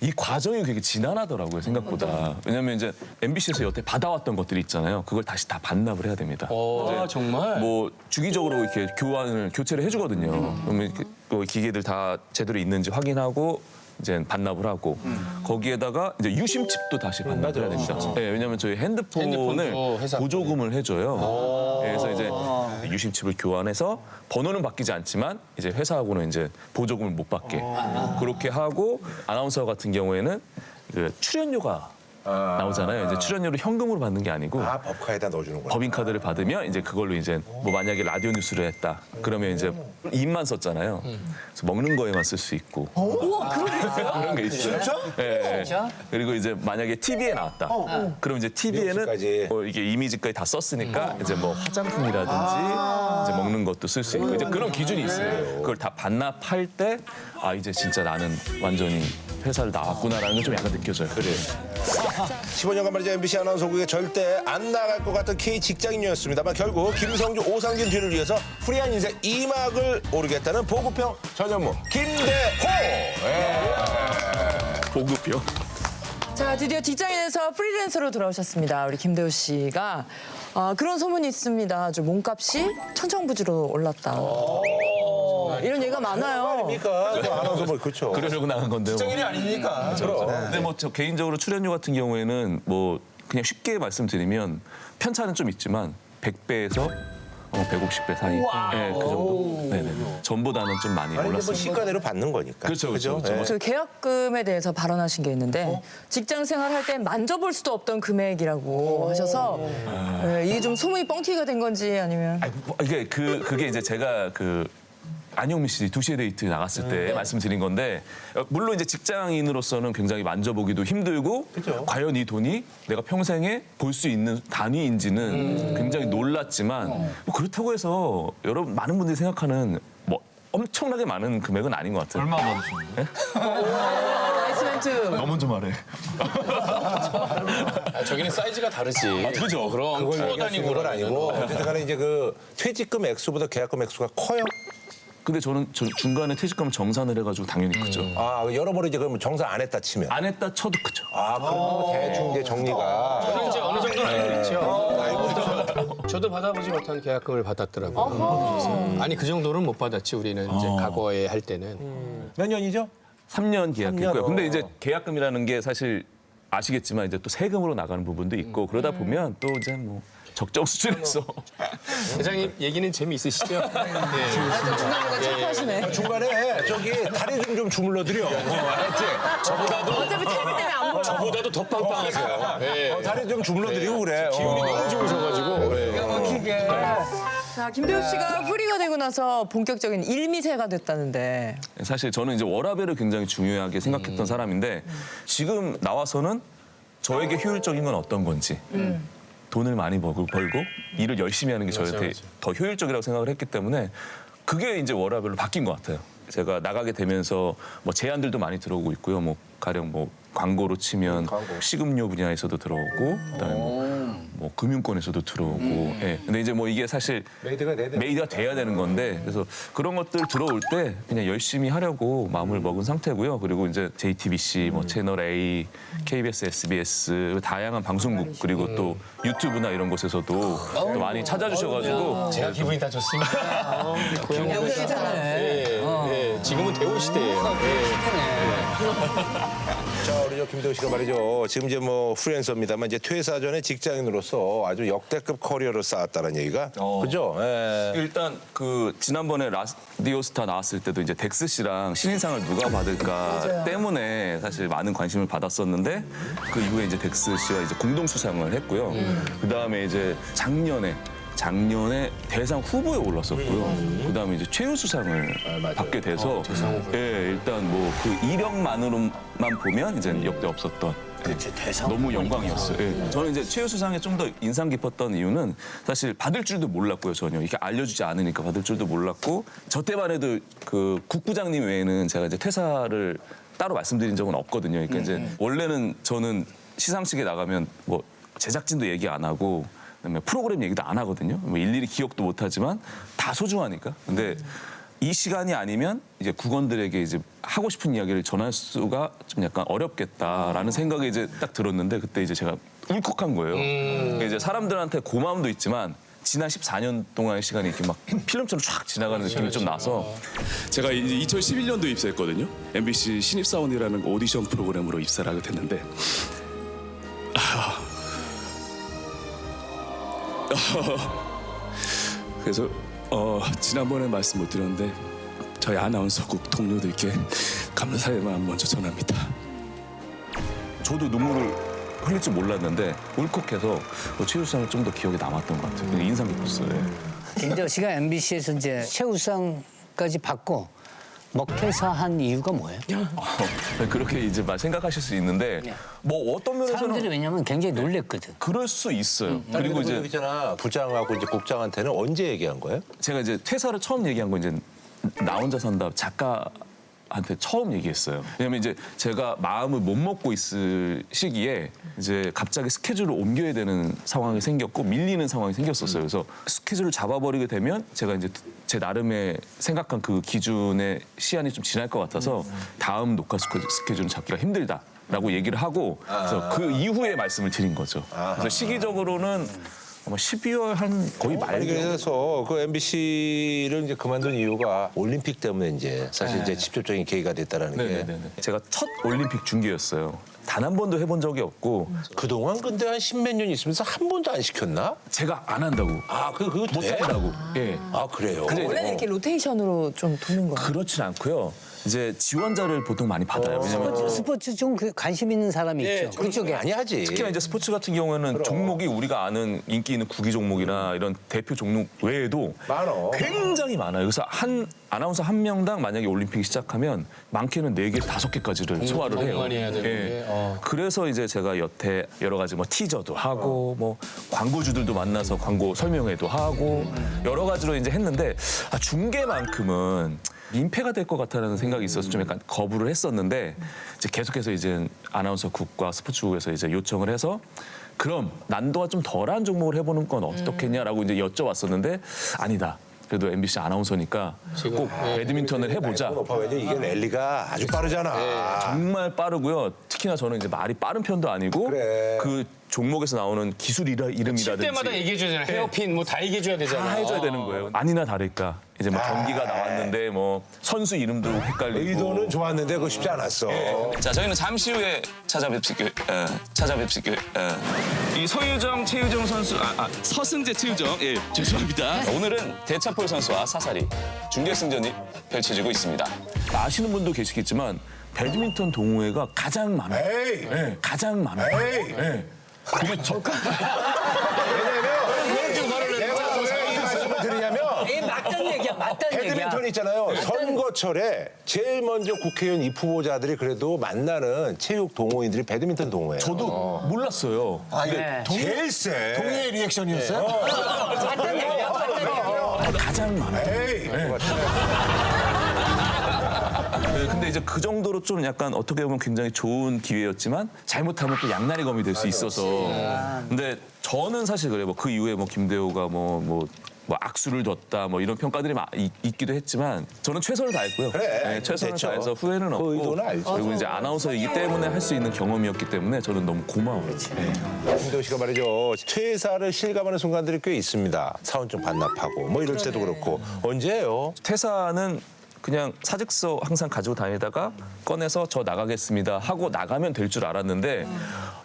이 과정이 되게 지난하더라고요, 생각보다. 왜냐면 이제 MBC에서 여태 받아왔던 것들이 있잖아요. 그걸 다시 다 반납을 해야 됩니다. 아, 정말? 뭐 주기적으로 이렇게 교체를 해주거든요. 그러면 그 기계들 다 제대로 있는지 확인하고 이제 반납을 하고 거기에다가 이제 유심칩도 다시 반납을 해야 됩니다. 네, 왜냐하면 저희 핸드폰을 핸드폰도 회사 보조금을 해줘요. 네, 그래서 이제 유심칩을 교환해서 번호는 바뀌지 않지만 이제 회사하고는 이제 보조금을 못 받게 그렇게 하고 아나운서 같은 경우에는 그 출연료가 나오잖아요. 이제 출연료를 현금으로 받는 게 아니고 아, 법카에다 넣어주는 거야. 법인카드를 받으면 이제 그걸로 이제 뭐 만약에 라디오 뉴스를 했다 그러면 이제 입만 썼잖아요. 그래서 먹는 거에만 쓸 수 있고 우와, 그런 게 있어요? 그런 게 있어요. 진짜? 네. 그리고 이제 만약에 TV에 나왔다. 그럼 이제 TV에는 이미지까지. 이게 이미지까지 다 썼으니까 이제 뭐 화장품이라든지 이제 먹는 것도 쓸 수 있고 이제 그런 기준이 있어요. 그걸 다 반납할 때 아 이제 진짜 나는 완전히 회사를 나왔구나라는 걸 좀 약간 느껴져요. 그래. 15년간 말이죠. MBC 아나운서국에 절대 안 나갈 것 같던 K 직장인이었습니다만 결국 김성주, 오상진 뒤를 위해서 프리한 인생 2막을 오르겠다는 보급형 전현무 김대호. 보급형. 자, 드디어 직장인에서 프리랜서로 돌아오셨습니다. 우리 김대호 씨가. 그런 소문이 있습니다. 아주 몸값이 천정부지로 올랐다. 이런 얘기가 많아요. 아닙니까? 아나운서 뭐 그렇죠. 그러려고 나간 건데요. 직장인이 아니니까. 근데 뭐 저 개인적으로 출연료 같은 경우에는 뭐 그냥 쉽게 말씀드리면 편차는 좀 있지만 100배에서 150배 사이. 네, 그 정도. 네네. 전보다는 좀 많이 아니 근데 뭐 올랐습니다. 시가대로 받는 거니까. 그렇죠, 그렇죠. 네. 그 계약금에 대해서 발언하신 게 있는데 직장 생활할 때 만져볼 수도 없던 금액이라고 하셔서 이게 좀 소문이 뻥튀기가 된 건지 아니면 아니, 뭐 이게 그게 이제 제가 그 안영미 씨 2시에 데이트 나갔을 때 말씀드린 건데 물론 이제 직장인으로서는 굉장히 만져보기도 힘들고 과연 이 돈이 내가 평생에 볼 수 있는 단위인지는 굉장히 놀랐지만 뭐 그렇다고 해서 여러분 많은 분들이 생각하는 뭐 엄청나게 많은 금액은 아닌 것 같아요. 얼마 받으시는데? 나이스 멘트. 너 먼저 말해. 저기는 사이즈가 다르지. 그죠? 그럼 그걸 투어 얘기할 수 다니고 있는 건 아니고 어쨌든 간에 이제 그 퇴직금 액수보다 계약금 액수가 커요? 근데 저는 중간에 퇴직금을 정산을 해가지고 당연히 크죠. 아, 여러모로 이제 그럼 정산 안 했다 치면. 안 했다 쳐도 크죠. 아, 그럼 뭐 대충 이제 정리가. 저는 이제 어느 정도는 알고 있죠. 저도 받아보지 못한 계약금을 받았더라고요. 아니 그 정도는 못 받았지 우리는 이제 과거에 할 때는. 몇 년이죠? 3년 계약했고요. 3년, 근데 이제 계약금이라는 게 사실 아시겠지만 이제 또 세금으로 나가는 부분도 있고 그러다 보면 또 이제 뭐 적정 수준에서 회장님 얘기는 재미있으시죠? 중간중간 체크하시네. 중간에 저기 다리 좀 주물러드려. 알았지? 어차피 텔레비 때문에 안 보여. 저보다도 더 빵빵하세요. 네. 다리 좀 주물러드리고 그래. 기운이 너무 좋으셔가지고. 자, 김대호 씨가 프리가 되고 나서 본격적인 일미세가 됐다는데 사실 저는 이제 워라밸을 굉장히 중요하게 생각했던 사람인데 지금 나와서는 저에게 효율적인 건 어떤 건지 돈을 많이 벌고 일을 열심히 하는 게 저한테 더 효율적이라고 생각을 했기 때문에 그게 이제 워라밸로 바뀐 것 같아요. 제가 나가게 되면서 뭐 제안들도 많이 들어오고 있고요. 뭐 가령 뭐 광고로 치면 식음료 분야에서도 들어오고 그다음에 뭐 금융권에서도 들어오고. 예. 근데 이제 뭐 이게 사실 메이드가 돼야 되는 건데 그래서 그런 것들 들어올 때 그냥 열심히 하려고 마음을 먹은 상태고요. 그리고 이제 JTBC, 뭐 채널 A, KBS, SBS 다양한 방송국 그리고 또 유튜브나 이런 곳에서도 또 많이 찾아주셔가지고 제가 기분이 다 좋습니다. 대호 씨잖아요. 지금은 대호 시대예요. 자, 우리 저 김대호 씨가 말이죠. 지금 이제 뭐 프리랜서입니다만 이제 퇴사 전에 직장인으로서 아주 역대급 커리어를 쌓았다는 얘기가 그죠? 예. 일단 그 지난번에 라디오스타 나왔을 때도 이제 덱스 씨랑 신인상을 누가 받을까 때문에 사실 많은 관심을 받았었는데 그 이후에 이제 덱스 씨와 이제 공동 수상을 했고요. 그 다음에 이제 작년에 대상 후보에 올랐었고요. 그다음에 이제 최우수상을 받게 돼서 예, 일단 뭐 그 이력만으로만 보면 이제 역대 없었던 너무 영광이었어요. 예. 저는 이제 최우수상에 좀 더 인상 깊었던 이유는 사실 받을 줄도 몰랐고요, 전혀. 이렇게 알려주지 않으니까 받을 줄도 몰랐고 저 때만 해도 그 국부장님 외에는 제가 이제 퇴사를 따로 말씀드린 적은 없거든요. 그러니까 이제 원래는 저는 시상식에 나가면 뭐 제작진도 얘기 안 하고 그다음에 프로그램 얘기도 안 하거든요. 뭐 일일이 기억도 못 하지만 다 소중하니까. 근데 이 시간이 아니면 이제 국원들에게 이제 하고 싶은 이야기를 전할 수가 좀 약간 어렵겠다라는 생각이 이제 딱 들었는데 그때 이제 제가 울컥한 거예요. 이제 사람들한테 고마움도 있지만 지난 14년 동안의 시간이 이렇게 막 필름처럼 쫙 지나가는 느낌이 좀 나서 제가 이제 2011년도에 입사했거든요. MBC 신입사원이라는 오디션 프로그램으로 입사를 하게 됐는데 그래서 지난번에 말씀 못 드렸는데 저희 아나운서국 동료들께 감사의 마음 먼저 전합니다. 저도 눈물을 흘릴 줄 몰랐는데 울컥해서 최우수상이 좀 더 기억에 남았던 것 같아요. 되게 인상 깊었어요. 네. 김대호 씨가 MBC에서 이제 최우수상까지 받고 먹퇴사한 이유가 뭐예요? 그렇게 이제 막 생각하실 수 있는데 뭐 어떤 면에서는 사람들이 왜냐면 굉장히 놀랬거든. 그럴 수 있어요. 그리고 이제 있잖아 부장하고 이제 국장한테는 언제 얘기한 거예요? 제가 이제 퇴사를 처음 얘기한 건 이제 나 혼자 산다 작가한테 처음 얘기했어요. 왜냐면 이제 제가 마음을 못 먹고 있을 시기에 이제 갑자기 스케줄을 옮겨야 되는 상황이 생겼고 밀리는 상황이 생겼었어요. 그래서 스케줄을 잡아버리게 되면 제가 이제 제 나름의 생각한 그 기준의 시한이 좀 지날 것 같아서 다음 녹화 스케줄은 잡기가 힘들다라고 얘기를 하고 그래서 그 이후에 말씀을 드린 거죠. 그래서 시기적으로는 아마 12월 한 거의 아니 말에 그래서 그 MBC를 이제 그만둔 이유가 올림픽 때문에 이제 사실 이제 직접적인 계기가 됐다라는 게 네네네. 제가 첫 올림픽 중계였어요. 단 한 번도 해본 적이 없고 그동안 근데 한 십몇 년 있으면서 한 번도 안 시켰나? 제가 안 한다고 그거 못 한다고. 예. 그래요. 근데 원래는 이렇게 로테이션으로 좀 도는 거예요. 그렇진 않고요. 이제 지원자를 보통 많이 받아요. 왜냐면 스포츠 좀 관심 있는 사람이 있죠. 그쪽에. 많이 하지. 특히나 이제 스포츠 같은 경우에는 종목이 우리가 아는 인기 있는 구기 종목이나 이런 대표 종목 외에도 많어. 굉장히 많아요. 그래서 한 아나운서 한 명당 만약에 올림픽이 시작하면 많게는 4개, 5개까지를 소화를 해요. 많이 해야 되는데. 그래서 이제 제가 여태 여러 가지 뭐 티저도 하고 뭐 광고주들도 만나서 광고 설명회도 하고 여러 가지로 이제 했는데 중계만큼은 민폐가 될 것 같다는 생각이 있어서 좀 약간 거부를 했었는데 이제 계속해서 이제 아나운서국과 스포츠국에서 이제 요청을 해서 그럼 난도가 좀 덜한 종목을 해보는 건 어떻겠냐라고 이제 여쭤봤었는데 아니다. 그래도 MBC 아나운서니까 꼭 배드민턴을 해보자. 오빠 왜냐 이게 랠리가 아주 빠르잖아. 정말 빠르고요. 특히나 저는 이제 말이 빠른 편도 아니고 그래. 그 종목에서 나오는 기술 이름이라든지 때마다 얘기해줘야 되잖아. 헤어핀 뭐 다 얘기해줘야 되잖아. 다 해줘야 되는 거예요. 아니나 다를까. 이제 뭐 경기가 나왔는데 뭐 선수 이름도 헷갈리고. 의도는 좋았는데 그거 쉽지 않았어. 자, 저희는 잠시 후에 찾아뵙시길. 이 소유정, 최유정 선수, 서승재, 최유정, 예, 죄송합니다. 오늘은 대차폴 선수와 사사리 중결승전이 펼쳐지고 있습니다. 아시는 분도 계시겠지만 배드민턴 동호회가 가장 많아요. 에이. 네, 가장 많아요. 에이. 네. 그게 내가 왜 이 말씀을 드리냐면 맞던 얘기야, 맞던 얘기야. 배드민턴 있잖아요. 선거철에 제일 먼저 국회의원 입 후보자들이 그래도 만나는 체육 동호인들이 배드민턴 동호회예요. 저도 몰랐어요. 제일 세. 동호회 리액션이었어요? 맞던 얘기야, 맞던 얘기야. 가장 많아요. 에이. 네, 근데 이제 그 정도로 좀 약간 어떻게 보면 굉장히 좋은 기회였지만 잘못하면 또 양날의 검이 될 수 있어서. 근데 저는 사실 그래요. 뭐 그 이후에 뭐 김대호가 뭐 악수를 뒀다 뭐 이런 평가들이 있기도 했지만 저는 최선을 다했고요. 그래, 네, 최선을 됐죠. 다해서 후회는 없고. 의도는 알죠. 그리고 이제 아나운서이기 때문에 할 수 있는 경험이었기 때문에 저는 너무 고마워요. 네. 김대호 씨가 말이죠. 퇴사를 실감하는 순간들이 꽤 있습니다. 사원증 반납하고 뭐 이럴 때도 그렇고. 언제예요? 퇴사는 그냥 사직서 항상 가지고 다니다가 꺼내서 저 나가겠습니다 하고 나가면 될 줄 알았는데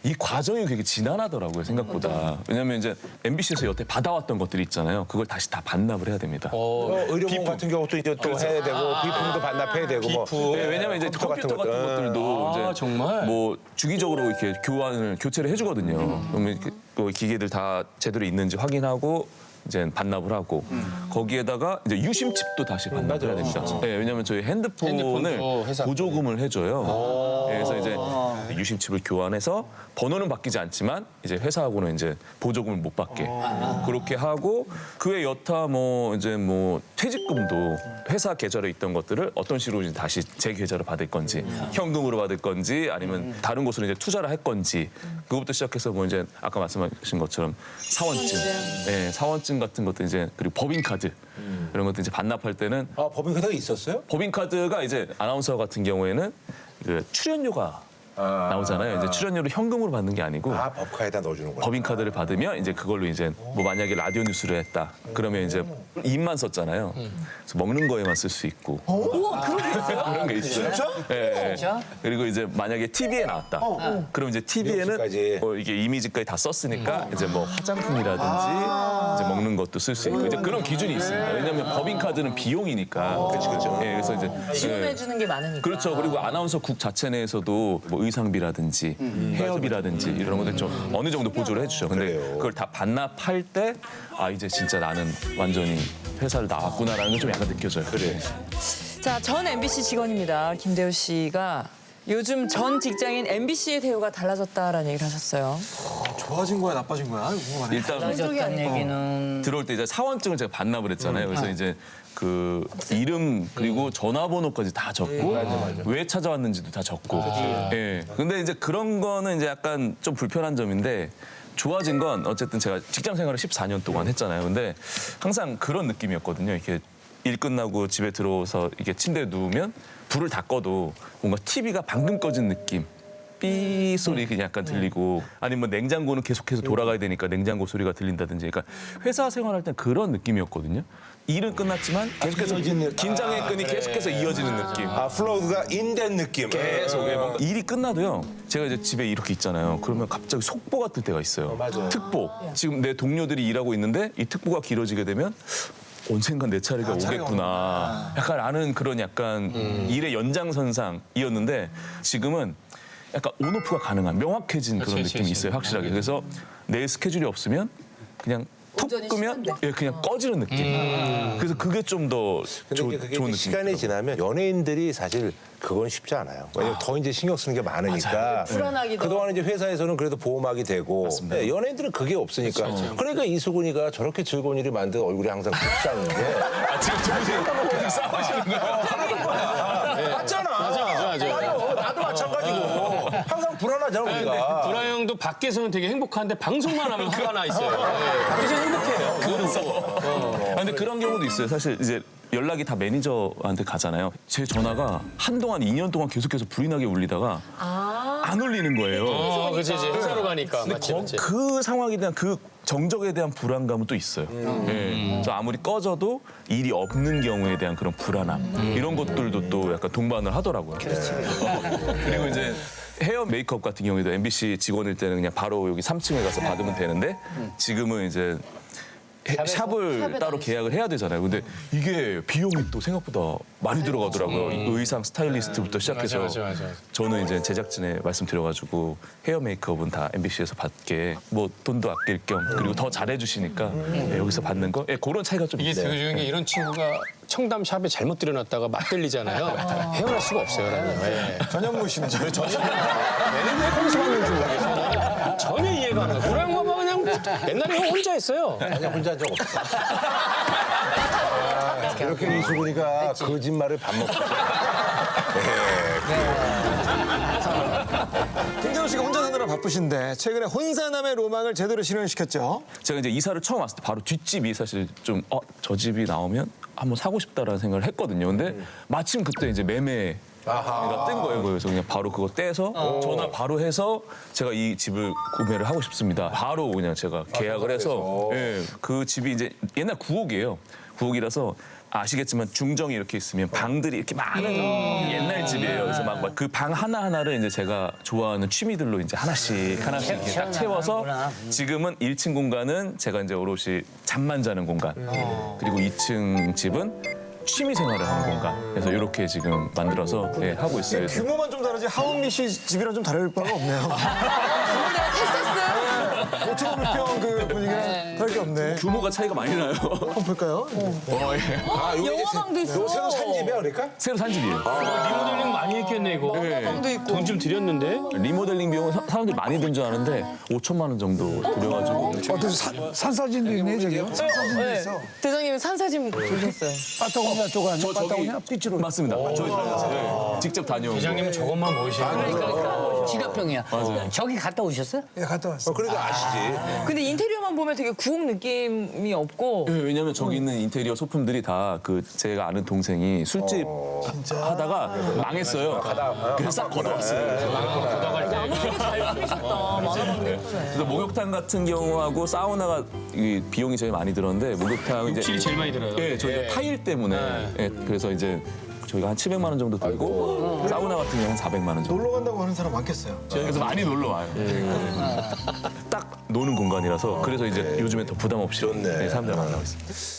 이 과정이 되게 지난하더라고요 생각보다. 왜냐면 이제 MBC에서 여태 받아왔던 것들이 있잖아요. 그걸 다시 다 반납을 해야 됩니다. 의료보험 같은 경우도 이제 또 해야 되고 비품도 반납해야 되고 뭐. 네, 왜냐면 이제 컴퓨터 같은 것들도 이제 정말? 뭐 주기적으로 이렇게 교체를 해주거든요. 그러면 이렇게 또 기계들 다 제대로 있는지 확인하고 이제 반납을 하고 거기에다가 이제 유심칩도 다시 반납을 해야 됩니다. 네, 왜냐하면 저희 핸드폰을 핸드폰도 회사 보조금을 해줘요. 네, 그래서 이제 유심칩을 교환해서 번호는 바뀌지 않지만 이제 회사하고는 이제 보조금을 못 받게 그렇게 하고 그 외 여타 뭐 이제 뭐 퇴직금도 회사 계좌에 있던 것들을 어떤 식으로 이제 다시 제 계좌로 받을 건지 현금으로 받을 건지 아니면 다른 곳으로 이제 투자를 할 건지 그것부터 시작해서 뭐 이제 아까 말씀하신 것처럼 사원증, 네, 사원증 같은 것도 이제 그리고 법인카드 이런 것도 이제 반납할 때는 아, 법인카드가 있었어요? 법인카드가 이제 아나운서 같은 경우에는 그 출연료가 나오잖아요. 이제 출연료를 현금으로 받는 게 아니고 아, 법카에다 넣어주는구나. 법인카드를 받으면 이제 그걸로 이제 뭐 만약에 라디오 뉴스를 했다 그러면 이제 입만 썼잖아요. 그래서 먹는 거에만 쓸 수 있고 우와, 그런 게 있어요? 그런 게 있어요. 예, 예. 그리고 이제 만약에 TV에 나왔다. 그럼 이제 TV에는 미용실까지. 이게 이미지까지 다 썼으니까 이제 뭐 화장품이라든지 이제 먹는 것도 쓸 수 있고 이제 그런 기준이 있습니다. 왜냐하면 법인카드는 비용이니까. 그렇죠. 예, 그래서 이제 지원해 주는 게 많으니까. 그렇죠. 그리고 아나운서국 자체 내에서도 뭐 의상비라든지 헤어비라든지 이런 것들 좀 어느 정도 보조를 해주죠. 근데 그래요. 그걸 다 반납할 때 아 이제 진짜 나는 완전히 회사를 나왔구나라는 게 좀 약간 느껴져요. 그래. 자, 전 MBC 직원입니다. 김대호 씨가 요즘 전 직장인 MBC의 대우가 달라졌다라는 얘기를 하셨어요. 좋아진 거야 나빠진 거야? 아이고, 궁금하네. 일단 떨어졌다는 얘기는 들어올 때 이제 사원증을 제가 반납을 했잖아요. 그래서 이제 그 이름 그리고 전화번호까지 다 적고 왜 찾아왔는지도 다 적고. 예. 근데 이제 그런 거는 이제 약간 좀 불편한 점인데 좋아진 건 어쨌든 제가 직장 생활을 14년 동안 했잖아요. 근데 항상 그런 느낌이었거든요. 이렇게 일 끝나고 집에 들어와서 이렇게 침대에 누우면 불을 다 꺼도 뭔가 TV가 방금 꺼진 느낌. 삐 소리 그냥 약간 들리고 아니면 냉장고는 계속해서 돌아가야 되니까 냉장고 소리가 들린다든지 그러니까 회사 생활할 땐 그런 느낌이었거든요. 일은 끝났지만 계속해서 긴장의 끈이 계속해서 이어지는 느낌. 아, 플로우가 인된 느낌. 계속 뭔가 일이 끝나도요. 제가 이제 집에 이렇게 있잖아요. 그러면 갑자기 속보가 뜰 때가 있어요. 특보. 지금 내 동료들이 일하고 있는데 이 특보가 길어지게 되면 언젠간 내 차례가 오겠구나. 약간 아는 그런 약간 일의 연장선상이었는데 지금은 약간 온오프가 가능한 명확해진 그런 느낌이 있어요. 확실하게. 그래서 내일 스케줄이 없으면 그냥 톡 끄면 예, 그냥 꺼지는 느낌. 그래서 그게 좀 더 근데 좋은 그게 이제 느낌. 시간이 지나면 연예인들이 사실 그건 쉽지 않아요. 왜냐면 더 이제 신경 쓰는 게 많으니까. 불안하기도. 그동안 이제 회사에서는 그래도 보호막이 되고 네, 연예인들은 그게 없으니까. 그러니까 이수근이가 저렇게 즐거운 일이 많은데 얼굴이 항상 붓지 않는 게. 아, 지금 두 분이 계속 싸우시는 거예요? 맞잖아. 맞아. 나도 마찬가지고. 항상 불안하잖아 우리가. 불화 형도 밖에서는 되게 행복한데 방송만 하면 화가 나 있어요. 밖에서 행복해요. 아, 근데 그런 경우도 있어요. 사실 이제 연락이 다 매니저한테 가잖아요. 제 전화가 한동안 2년 동안 계속해서 불이 나게 울리다가 안 울리는 거예요. 그렇지. 회사로 가니까. 맞지. 그 상황에 대한 그 정적에 대한 불안감은 또 있어요. 예. 그래서 아무리 꺼져도 일이 없는 경우에 대한 그런 불안함 이런 것들도 또 약간 동반을 하더라고요. 그리고 이제 헤어 메이크업 같은 경우에도 MBC 직원일 때는 그냥 바로 여기 3층에 가서 받으면 되는데 지금은 이제 샵을 따로 계약을 해야 되잖아요. 근데 이게 비용이 또 생각보다 많이 들어가더라고요. 의상 스타일리스트부터 시작해서 맞아. 저는 이제 제작진에 말씀드려가지고 헤어 메이크업은 다 MBC에서 받게 뭐 돈도 아낄 겸 그리고 더 잘해주시니까 예, 여기서 받는 거 그런 차이가 좀 이게 있어요. 되게 중요한 게 이런 친구가 청담 샵에 잘못 들여놨다가 맞들리잖아요. 헤어날 수가 없어요. 그러면. 전현무 씨는 얘는 왜 거기서 받는 줄 모르겠어요. 전혀 이해가 안 가. 그런 거만 그냥 옛날에 형 혼자 했어요. 아니 혼자 한 적 없어. 이렇게 이수근이가 거짓말을 밥 먹고. 김대호 씨가 혼자 사느라 바쁘신데 최근에 혼사남의 로망을 제대로 실현시켰죠. 제가 이제 이사를 처음 왔을 때 바로 뒷집이 사실 좀 저 집이 나오면 한번 사고 싶다라는 생각을 했거든요. 근데 마침 그때 이제 매매가 뜬 거예요. 그래서 그냥 바로 그거 떼서 전화 바로 해서 제가 이 집을 구매를 하고 싶습니다. 바로 그냥 제가 계약을 해서 예, 그 집이 이제 옛날 9억이에요. 9억이라서 아시겠지만 중정이 이렇게 있으면 방들이 이렇게 많은 옛날 집이에요. 그래서 막 그 방 하나하나를 이제 제가 좋아하는 취미들로 이제 하나씩 이렇게 딱 채워서 지금은 1층 공간은 제가 이제 오롯이 잠만 자는 공간. 그리고 2층 집은 취미 생활을 하는 공간. 그래서 이렇게 지금 만들어서 예, 하고 있어요. 그래서 규모만 좀 다르지 하은미 씨 집이랑 좀 다를 바가 없네요. 텍사스. 5,500평 그 분위기랑 다를 게 없네. 규모가 차이가 많이 나요. 한번 볼까요? 아, 요게 이제 영화방도 있어. 요 새로 산 집이야, 그러니까? 새로 산 집이에요. 리모델링 많이 했겠네 이거. 영화방도 있고. 돈 좀 들였는데. 리모델링 비용은 사람들이 많이 든 줄 아는데 5천만 원 정도 들여가지고 산 사진도 있네 저기요. 산 사진도 네. 있어. 대장님 산사진 보셨어요? 파타고니아 쪽 아니야? 파타고니아 삐치로. 맞습니다. 저희 직접 다녀오고. 회장님은 저것만 모시는 거죠. 지갑병이야. 저기 갔다 오셨어요? 예, 갔다 왔어. 그래도 아시지. 근데 인테리어만 보면 되게 구옥 느낌이 없고 네, 왜냐면 저기 있는 인테리어 소품들이 다 그 제가 아는 동생이 술집 하다가 망했어요. 그래서 싹 걷어왔어요. 야무지게 잘 꾸미셨다. 만화방도 예쁘네. 그래서 목욕탕 같은 경우하고 사우나가 이 비용이 제일 많이 들었는데 목욕탕 이제 실이 제일 많이 들어요. 예, 저희가 타일 때문에 예, 그래서 이제 저희가 한 700만 원 정도 들고 사우나 같은 경우는 400만 원 정도. 놀러 간다고 하는 사람 많겠어요. 그래서 많이 놀러 와요. 딱 노는 공간이라서 그래서 이제 요즘에 더 부담 없이 좋네. 사람들 만나고 있습니다.